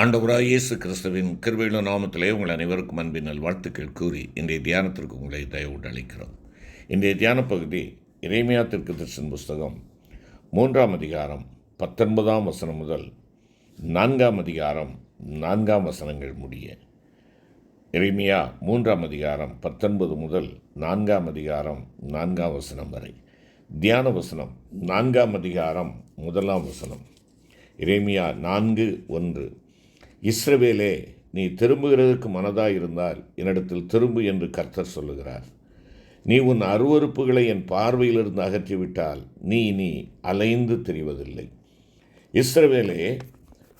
ஆண்டவராய் இயேசு கிறிஸ்துவின் கிருபையுள்ள நாமத்திலே உங்கள் அனைவருக்கும் அன்பின் நல்வாழ்த்துக்கள் கூறி இன்றைய தியானத்திற்கு உங்களை தயவுடன் அளிக்கிறோம். இன்றைய தியான பகுதி எரேமியா தீர்க்கதரிசன புஸ்தகம் 3ஆம் அதிகாரம் 19ஆம் வசனம் முதல் 4ஆம் அதிகாரம் 4ஆம் வசனங்கள் முடிய. எரேமியா 3ஆம் அதிகாரம் 19 முதல் 4ஆம் அதிகாரம் 4ஆம் வசனம் வரை. தியான வசனம் 4ஆம் அதிகாரம் 1ஆம் வசனம். எரேமியா 4:1. இஸ்ரவேலே, நீ திரும்புகிறதற்கு மனதாய் இருந்தால் என்னிடத்தில் திரும்பு என்று கர்த்தர் சொல்லுகிறார். நீ உன் அருவருப்புகளை என் பார்வையிலிருந்து அகற்றிவிட்டால் நீ இனி அலைந்து திரிவதில்லை. இஸ்ரவேலே,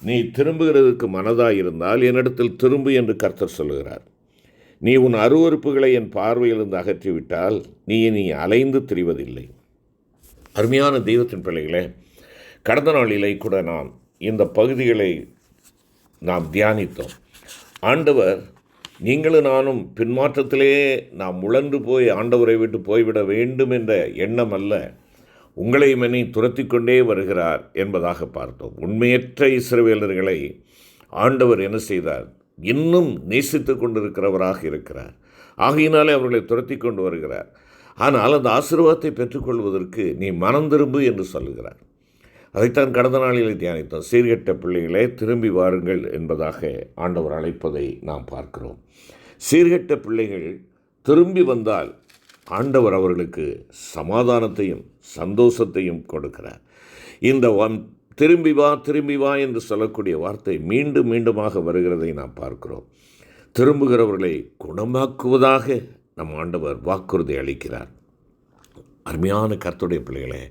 நீ திரும்புகிறதற்கு மனதாய் இருந்தால் என்னிடத்தில் திரும்பு என்று கர்த்தர் சொல்லுகிறார். நீ உன் அருவருப்புகளை என் பார்வையிலிருந்து அகற்றிவிட்டால் நீ இனி அலைந்து திரிவதில்லை. அருமையான தெய்வத்தின் பிள்ளைகளே, கடந்த நாளிலே கூட நாம் இந்த பகுதிகளை நாம் தியானித்தோம். ஆண்டவர், நீங்களும் நானும் பின்மாற்றத்திலே நாம் உழன்று போய் ஆண்டவரை விட்டு போய்விட வேண்டும் என்ற எண்ணம் அல்ல, உங்களையும் என்னை துரத்தி கொண்டே வருகிறார் என்பதாக பார்த்தோம். உண்மையற்ற இஸ்ரவேலர்களை ஆண்டவர் என்ன செய்தார்? இன்னும் நேசித்து கொண்டிருக்கிறவராக இருக்கிறார். ஆகையினாலே அவர்களை துரத்தி கொண்டு வருகிறார். ஆனால் அந்த ஆசீர்வாதத்தை பெற்றுக்கொள்வதற்கு நீ மனம் திரும்பு என்று சொல்லுகிறார். அதைத்தான் கடந்த நாளிலே தியானித்தோம். சீர்கெட்ட பிள்ளைகளே, திரும்பி வாருங்கள் என்பதாக ஆண்டவர் அழைப்பதை நாம் பார்க்கிறோம். சீர்கெட்ட பிள்ளைகள் திரும்பி வந்தால் ஆண்டவர் அவர்களுக்கு சமாதானத்தையும் சந்தோஷத்தையும் கொடுக்கிறார். இந்த திரும்பி வா திரும்பி வா என்று சொல்லக்கூடிய வார்த்தை மீண்டும் மீண்டுமாக வருகிறதை நாம் பார்க்கிறோம். திரும்புகிறவர்களை குணமாக்குவதாக நம் ஆண்டவர் வாக்குறுதி அளிக்கிறார். அருமையான கர்த்தருடைய பிள்ளைகளே,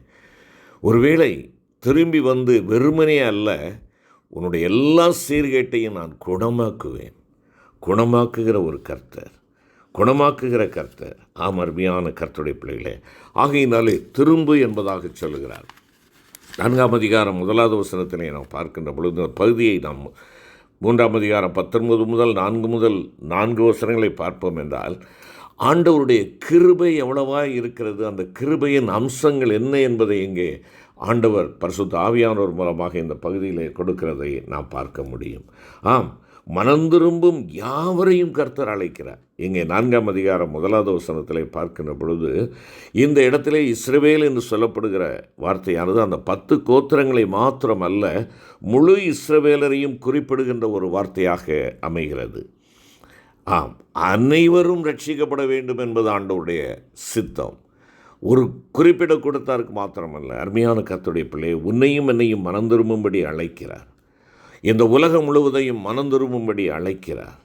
ஒருவேளை திரும்பி வந்து வெறுமனே அல்ல, உன்னுடைய எல்லா சீர்கேட்டையும் நான் குணமாக்குவேன். குணமாக்குகிற ஒரு கர்த்தர், குணமாக்குகிற கர்த்தர். ஆம், அருமையான கர்த்தருடைய பிள்ளைகளே, ஆகையினாலே திரும்பு என்பதாக சொல்லுகிறார். 4ஆம் அதிகாரம் 1வது வசனத்திலே நாம் பார்க்கின்ற பொழுது பகுதியை நாம் 3ஆம் அதிகாரம் 19 முதல் 4 வசனங்களை பார்ப்போம் என்றால், ஆண்டவருடைய கிருபை எவ்வளவாய் இருக்கிறது, அந்த கிருபையின் அம்சங்கள் என்ன என்பதை இங்கே ஆண்டவர் பரிசுத்த ஆவியானவர் மூலமாக இந்த பகுதியிலே கொடுக்கிறதை நாம் பார்க்க முடியும். ஆம், மனந்திரும்பும் யாவரையும் கர்த்தர் அழைக்கிறார். இங்கே 4ஆம் அதிகாரம் 1வது வசனத்திலே பார்க்கின்ற பொழுது இந்த இடத்திலே இஸ்ரவேல் என்று சொல்லப்படுகிற வார்த்தையானது அந்த 10 கோத்திரங்களை மாத்திரம் அல்ல, முழு இஸ்ரவேலரையும் குறிப்பிடுகின்ற ஒரு வார்த்தையாக அமைகிறது. ஆம், அனைவரும் ரட்சிக்கப்பட வேண்டும் என்பது ஆண்டவருடைய சித்தம். ஒரு குறிப்பிட கொடுத்தாருக்கு மாத்திரமல்ல, அருமையான கர்த்தருடைய பிள்ளை, உன்னையும் என்னையும் மனம் திரும்பும்படி அழைக்கிறார். இந்த உலகம் முழுவதையும் மனம் திரும்பும்படி அழைக்கிறார்.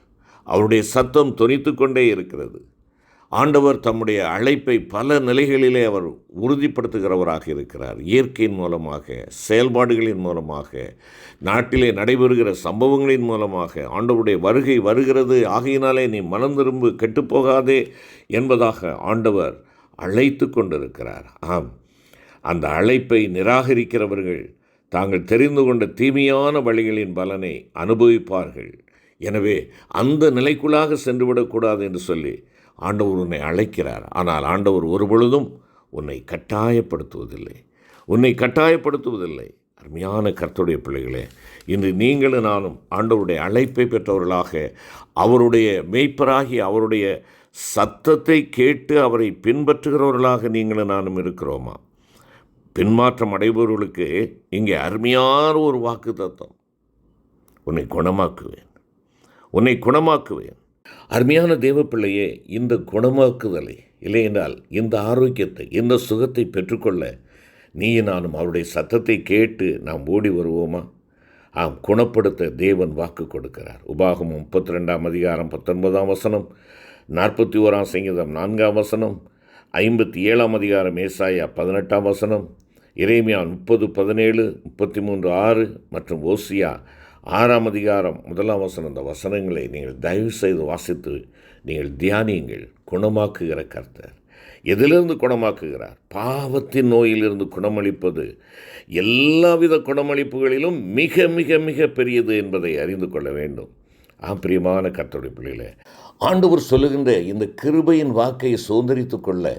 அவருடைய சத்தம் தொனித்து கொண்டே இருக்கிறது. ஆண்டவர் தம்முடைய அழைப்பை பல நிலைகளிலே அவர் உறுதிப்படுத்துகிறவராக இருக்கிறார். இயற்கையின் மூலமாக, செயல்பாடுகளின் மூலமாக, நாட்டிலே நடைபெறுகிற சம்பவங்களின் மூலமாக ஆண்டவருடைய வருகை வருகிறது. ஆகையினாலே நீ மனம் திரும்பு, கெட்டுப்போகாதே என்பதாக ஆண்டவர் அழைத்து கொண்டிருக்கிறார். ஆம், அந்த அழைப்பை நிராகரிக்கிறவர்கள் தாங்கள் தெரிந்து கொண்ட தீமையான வழிகளின் பலனை அனுபவிப்பார்கள். எனவே அந்த நிலைக்குள்ளாக சென்றுவிடக்கூடாது என்று சொல்லி ஆண்டவர் உன்னை அழைக்கிறார். ஆனால் ஆண்டவர் ஒருபொழுதும் உன்னை கட்டாயப்படுத்துவதில்லை, உன்னை கட்டாயப்படுத்துவதில்லை. அருமையான கர்த்தருடைய பிள்ளைகளே, இன்று நீங்களும் நானும் ஆண்டவருடைய அழைப்பை பெற்றவர்களாக, அவருடைய மேய்ப்பராகி அவருடைய சத்தத்தை கேட்டு அவரை பின்பற்றுகிறவர்களாக நீங்களும் நானும் இருக்கிறோமா? பின்மாற்றம் அடைபவர்களுக்கு இங்கே அருமையான ஒரு வாக்கு தத்தம், உன்னை குணமாக்குவேன், உன்னை குணமாக்குவேன். அருமையான தேவப்பிள்ளையே, இந்த குணமாக்குதலை இல்லை என்றால் இந்த ஆரோக்கியத்தை, இந்த சுகத்தை பெற்றுக்கொள்ள நீ நானும் அவருடைய சத்தத்தை கேட்டு நாம் ஓடி வருவோமா? ஆம், குணப்படுத்த தேவன் வாக்கு கொடுக்கிறார். உபாகமம் 32ஆம் அதிகாரம் 19ஆம் வசனம், 41ஆம் சங்கீதம் 4ஆம் வசனம், 57ஆம் அதிகாரம் ஏசாயா 18ஆம் வசனம், எரேமியா 30:17, 33:6 மற்றும் ஓசியா 6ஆம் அதிகாரம் 1ஆம் வசனம். இந்த வசனங்களை நீங்கள் தயவு செய்து வாசித்து நீங்கள் தியானியுங்கள். குணமாக்குகிற கர்த்தர் எதிலிருந்து குணமாக்குகிறார்? பாவத்தின் நோயிலிருந்து குணமளிப்பது எல்லாவித குணமளிப்புகளிலும் மிக மிக மிக பெரியது என்பதை அறிந்து கொள்ள வேண்டும். பிரியமான கர்த்தருடைய பிள்ளைகளே, ஆண்டவர் சொல்லுகின்ற இந்த கிருபையின் வாக்கை சுதந்திரித்து கொள்ள,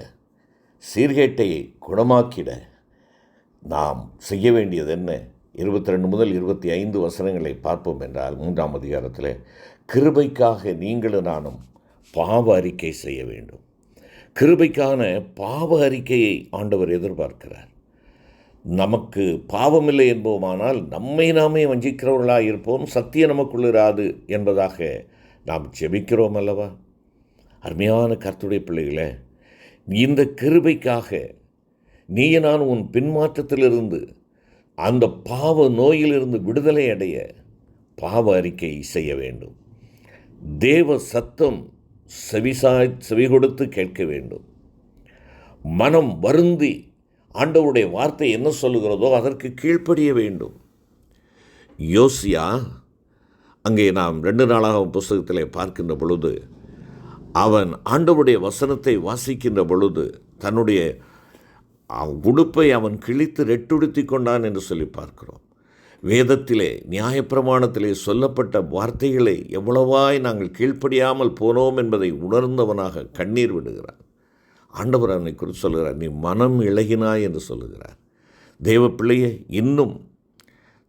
சீர்கேட்டை குணமாக்கிட நாம் செய்ய வேண்டியது என்ன? 22 முதல் 25 வசனங்களை பார்ப்போம் என்றால் 3ஆம் அதிகாரத்தில் கிருபைக்காக நீங்களும் நானும் பாவ அறிக்கை செய்ய வேண்டும். கிருபைக்கான பாவ அறிக்கையை ஆண்டவர் எதிர்பார்க்கிறார். நமக்கு பாவமில்லை என்போமானால் நம்மை நாமே வஞ்சிக்கிறவர்களாக இருப்போம், சத்தியம் நமக்குள் இராது என்பதாக நாம் ஜெபிக்கிறோம் அல்லவா? அருமையான கர்த்தருடைய பிள்ளைகளே, இந்த கிருபைக்காக நீ நான் உன் பின்மாற்றத்திலிருந்து அந்த பாவ நோயிலிருந்து விடுதலை அடைய பாவ அறிக்கை செய்ய வேண்டும். தேவ சத்தம் செவி கொடுத்து கேட்க வேண்டும். மனம் வருந்தி ஆண்டவருடைய வார்த்தை என்ன சொல்லுகிறதோ அதற்கு கீழ்ப்படிய வேண்டும். யோசியா அங்கே நாம் 2 நாளாக புஸ்தகத்திலே பார்க்கின்ற பொழுது அவன் ஆண்டவருடைய வசனத்தை வாசிக்கின்ற பொழுது தன்னுடைய உடுப்பை அவன் கிழித்து ரெட்டுடுத்தி கொண்டான் என்று சொல்லி பார்க்கிறோம். வேதத்திலே நியாயப்பிரமாணத்திலே சொல்லப்பட்ட வார்த்தைகளை எவ்வளவாய் நாங்கள் கீழ்ப்படியாமல் போனோம் என்பதை உணர்ந்தவனாக கண்ணீர் விடுகிறான். ஆண்டவர் அவனை குறித்து சொல்கிறார், நீ மனம் இளகினாய் என்று சொல்லுகிறார். தேவ பிள்ளையே, இன்னும்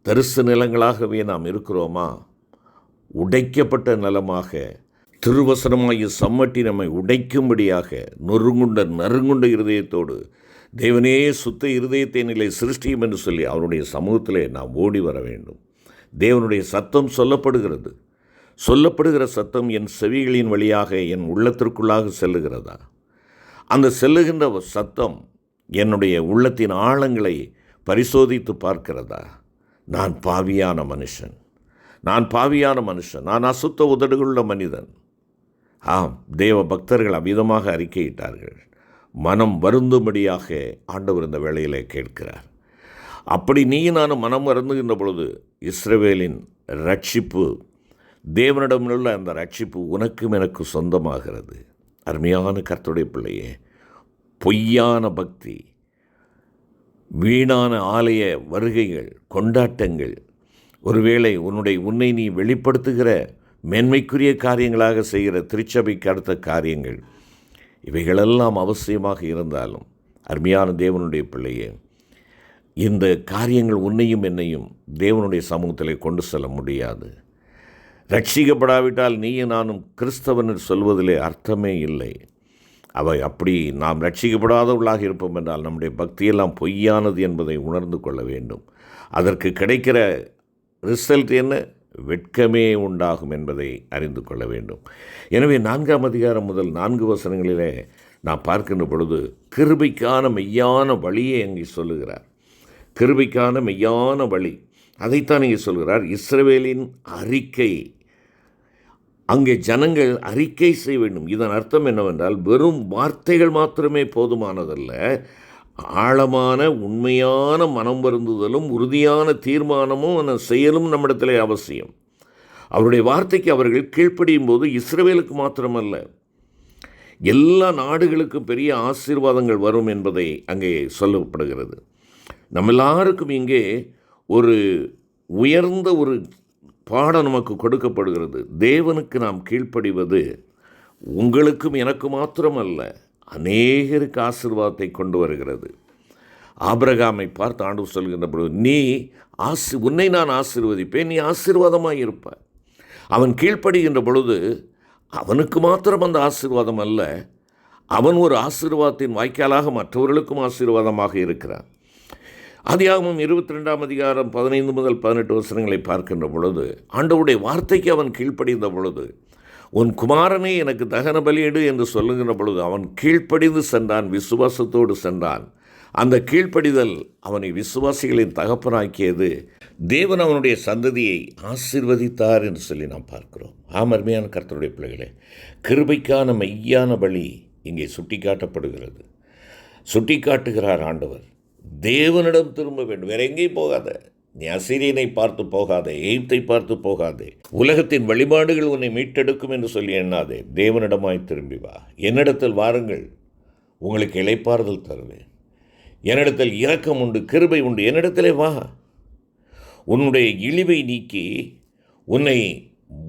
தரிசு நிலங்களாகவே நாம் இருக்கிறோமா? உடைக்கப்பட்ட நிலமாக திருவசனமாகிய சம்மட்டி நம்மை உடைக்கும்படியாக நறுங்குண்ட இருதயத்தோடு தேவனே சுத்த இருதயத்தை நிலை சிருஷ்டியும் என்று சொல்லி அவருடைய சமூகத்திலே நாம் ஓடி வர வேண்டும். தேவனுடைய சத்தம் சொல்லப்படுகிற சத்தம் என் செவிகளின் வழியாக என் உள்ளத்திற்குள்ளாக செல்லுகிறதா? அந்த செல்லுகின்ற சத்தம் என்னுடைய உள்ளத்தின் ஆழங்களை பரிசோதித்து பார்க்கிறதா? நான் பாவியான மனுஷன், நான் அசுத்த உதடுகளுள்ள மனிதன். ஆம், தேவ பக்தர்கள் அவ்விதமாக அறிக்கையிட்டார்கள். மனம் வருந்தும்படியாக ஆண்டவர் இந்த வேளையிலே கேட்கிறார். அப்படி நீ நானும் மனம் வருந்துகின்ற பொழுது இஸ்ரவேலின் ரட்சிப்பு, தேவனிடமுள்ள அந்த ரட்சிப்பு உனக்கும் எனக்கு சொந்தமாகிறது. அருமையான கர்த்தருடைய பிள்ளையே, பொய்யான பக்தி, வீணான ஆலய வருகைகள், கொண்டாட்டங்கள், ஒருவேளை உன்னை நீ வெளிப்படுத்துகிற மேன்மைக்குரிய காரியங்களாக செய்கிற திருச்சபைக்கு அடுத்த காரியங்கள், இவைகளெல்லாம் அவசியமாக இருந்தாலும் அருமையான தேவனுடைய பிள்ளையே, இந்த காரியங்கள் உன்னையும் என்னையும் தேவனுடைய சமூகத்தில் கொண்டு செல்ல முடியாது. ரட்சிக்கப்படாவிட்டால் நீயும் நானும் கிறிஸ்தவன் சொல்வதிலே அர்த்தமே இல்லை. அவை அப்படி நாம் ரட்சிக்கப்படாதவர்களாக இருப்போம் என்றால் நம்முடைய பக்தியெல்லாம் பொய்யானது என்பதை உணர்ந்து கொள்ள வேண்டும். அதற்கு கிடைக்கிற ரிசல்ட் என்ன? வெட்கமே உண்டாகும் என்பதை அறிந்து கொள்ள வேண்டும். எனவே 4ஆம் அதிகாரம் முதல் 4 வசனங்களிலே நான் பார்க்கின்ற பொழுது கிருபைக்கான மெய்யான வழியை அங்கே சொல்லுகிறார். கிருபைக்கான மெய்யான வழி, அதைத்தான் இங்கே சொல்கிறார். இஸ்ரவேலின் அறிக்கை, அங்கே ஜனங்கள் அறிக்கை செய்ய வேண்டும். இதன் அர்த்தம் என்னவென்றால் வெறும் வார்த்தைகள் மாத்திரமே போதுமானதல்ல, ஆழமான உண்மையான மனம் வருந்துதலும் உறுதியான தீர்மானமும் செயலும் நம்மிடத்திலே அவசியம். அவருடைய வார்த்தைக்கு அவர்கள் கீழ்ப்படியும் போது இஸ்ரவேலுக்கு மாத்திரமல்ல, எல்லா நாடுகளுக்கும் பெரிய ஆசீர்வாதங்கள் வரும் என்பதை அங்கே சொல்லப்படுகிறது. நம்ம எல்லாருக்கும் இங்கே ஒரு உயர்ந்த ஒரு பாடம் நமக்கு கொடுக்கப்படுகிறது. தேவனுக்கு நாம் கீழ்ப்படிவது உங்களுக்கும் எனக்கு மாத்திரமல்ல, அநேகருக்கு ஆசீர்வாதத்தை கொண்டு வருகிறது. ஆபிரகாமை பார்த்து ஆண்டவர் சொல்கின்ற பொழுது, நீ உன்னை நான் ஆசீர்வதிப்பேன், நீ ஆசீர்வாதமாக இருப்பாய். அவன் கீழ்ப்படுகின்ற பொழுது அவனுக்கு மாத்திரம் அந்த ஆசீர்வாதம் அல்ல, அவன் ஒரு ஆசீர்வாதத்தின் வாய்க்காலாக மற்றவர்களுக்கும் ஆசீர்வாதமாக இருக்கிறான். ஆதியாகமம் 22ஆம் அதிகாரம் 15 முதல் 18 வசனங்களை பார்க்கின்ற பொழுது ஆண்டவருடைய வார்த்தைக்கு அவன் கீழ்ப்படிந்த பொழுது, உன் குமாரனே எனக்கு தகன பலியிடு என்று சொல்லுகின்ற பொழுது அவன் கீழ்ப்படிந்து சென்றான், விசுவாசத்தோடு சென்றான். அந்த கீழ்ப்படிதல் அவனை விசுவாசிகளின் தகப்பனாக்கியது. தேவன் அவனுடைய சந்ததியை ஆசீர்வதித்தார் என்று சொல்லி நாம் பார்க்கிறோம். அருமையான கர்த்தருடைய பிள்ளைகளே, கிருபைக்கான மெய்யான பலி இங்கே சுட்டிக்காட்டப்படுகிறது. சுட்டிக்காட்டுகிறார் ஆண்டவர். தேவனிடம் திரும்ப வேண்டும், வேற எங்கேயும் போகாத. நீ அசீரியனை பார்த்து போகாதே, எகிப்தை பார்த்து போகாதே, உலகத்தின் வழிபாடுகள் உன்னை மீட்டெடுக்கும் என்று சொல்லி எண்ணாதே. தேவனிடமாய் திரும்பி வா. என்னிடத்தில் வாருங்கள், உங்களுக்கு இளைப்பாறுதல் தருவேன். என்னிடத்தில் இரக்கம் உண்டு, கிருபை உண்டு. என்னிடத்திலே வா. உன்னுடைய இழிவை நீக்கி உன்னை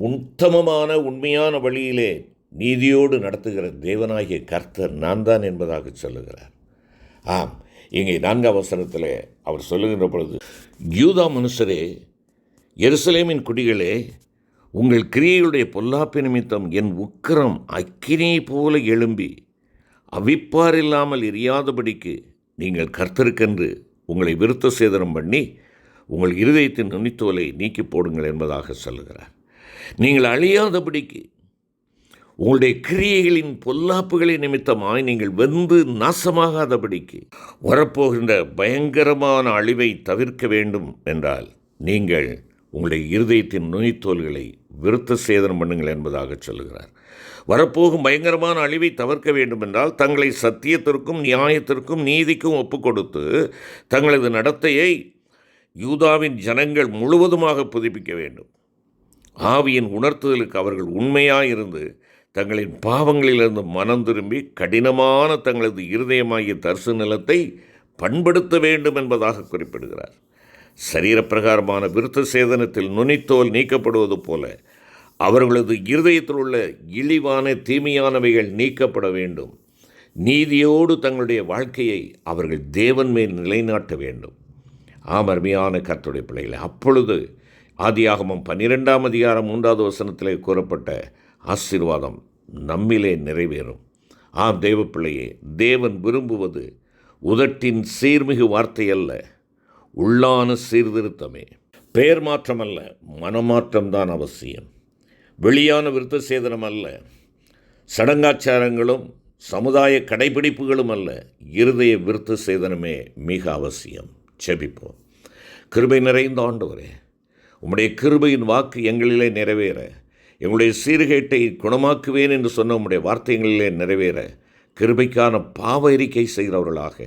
உத்தமமான உண்மையான வழியிலே நீதியோடு நடத்துகிற தேவனாகிய கர்த்தர் நான் தான் என்பதாக சொல்லுகிறார். ஆம், இங்கே 4ஆம் வசனத்தில் அவர் சொல்லுகின்ற பொழுது, யூதா மனுஷரே, எருசலேமின் குடிகளே, உங்கள் கிரியைகளுடைய பொல்லாப்பு நிமித்தம் என் உக்கிரம் அக்கினி போல எழும்பி அவிப்பாரில்லாமல் எரியாதபடிக்கு நீங்கள் கர்த்தருக்கென்று உங்களை விருத்த சேதனம் பண்ணி உங்கள் இருதயத்தின் நுனித்தோலை நீக்கி போடுங்கள் என்பதாக சொல்லுகிறார். நீங்கள் அழியாதபடிக்கு உங்களுடைய கிரியைகளின் பொல்லாப்புகளை நிமித்தமாய் நீங்கள் வெந்து நாசமாகாதபடிக்கு வரப்போகின்ற பயங்கரமான அழிவை தவிர்க்க வேண்டும் என்றால் நீங்கள் உங்களுடைய இருதயத்தின் நுனித்தோல்களை விருத்த சேதனம் பண்ணுங்கள் என்பதாக சொல்லுகிறார். வரப்போகும் பயங்கரமான அழிவை தவிர்க்க வேண்டும் என்றால் தங்களை சத்தியத்திற்கும் நியாயத்திற்கும் நீதிக்கும் ஒப்புக் கொடுத்து தங்களது நடத்தையை யூதாவின் ஜனங்கள் முழுவதுமாக புதுப்பிக்க வேண்டும். ஆவியின் உணர்த்துதலுக்கு அவர்கள் உண்மையாயிருந்து தங்களின் பாவங்களிலிருந்து மனம் திரும்பி கடினமான தங்களது இருதயமாகிய தரிசு நிலத்தை பண்படுத்த வேண்டும் என்பதாக குறிப்பிடுகிறார். சரீரப்பிரகாரமான விருத்த சேதனத்தில் நுனித்தோல் நீக்கப்படுவது போல அவர்களது இருதயத்தில் உள்ள இழிவான தீமையானவைகள் நீக்கப்பட வேண்டும். நீதியோடு தங்களுடைய வாழ்க்கையை அவர்கள் தேவன் மேல் நிலைநாட்ட வேண்டும். அருமையான கர்த்தருடைய பிள்ளைகளை, அப்பொழுது ஆதியாகமம் 12ஆம் அதிகாரம் 3வது வசனத்திலே கூறப்பட்ட ஆசீர்வாதம் நம்மிலே நிறைவேறும். தேவ பிள்ளையே, தேவன் விரும்புவது உதட்டின் சீர்மிகு வார்த்தை அல்ல, உள்ளான சீர்திருத்தமே. பெயர் மாற்றம் அல்ல, மனமாற்றம்தான் அவசியம். வெளியான விருத்த சேதனம் அல்ல, சடங்காச்சாரங்களும் சமுதாய கடைபிடிப்புகளும் அல்ல, இருதய விருத்த சேதனமே மிக அவசியம். செபிப்போம். கிருபை நிறைந்த ஆண்டவரே, உம்முடைய கிருபையின் வாக்கு எங்களிலே நிறைவேற, எங்களுடைய சீர்கேட்டை குணமாக்குவேன் என்று சொன்ன உம்முடைய வார்த்தைகளிலே நிறைவேற கிருபைக்கான பாவ அறிக்கை செய்கிறவர்களாக,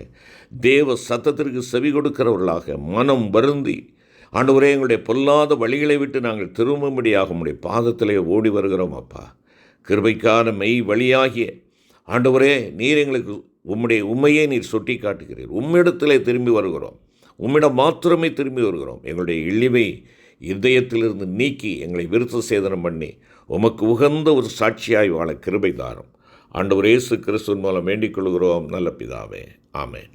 தேவ சத்தத்திற்கு செவி கொடுக்கிறவர்களாக, மனம் வருந்தி ஆண்டவரே எங்களுடைய பொல்லாத வழிகளை விட்டு நாங்கள் திரும்பும்படியாக உம்முடைய பாதத்திலே ஓடி வருகிறோம். அப்பா, கிருபைக்கான மெய் வழியாகிய ஆண்டவரே, நீர் எங்களுக்கு உம்மையே நீர் சுட்டி காட்டுகிறீர். உம்மிடத்திலே திரும்பி வருகிறோம், உம்மிடம் மாத்திரமே திரும்பி வருகிறோம். எங்களுடைய இழிவை இதயத்திலிருந்து நீக்கி எங்களை விருத்த சேதனம் பண்ணி உமக்கு உகந்த ஒரு சாட்சியாய் வாழ கிருபை தாரும். ஆண்டவர் இயேசு கிறிஸ்துவின் மூலம் வேண்டிக் கொள்கிறோம் நல்ல பிதாவே. ஆமென்.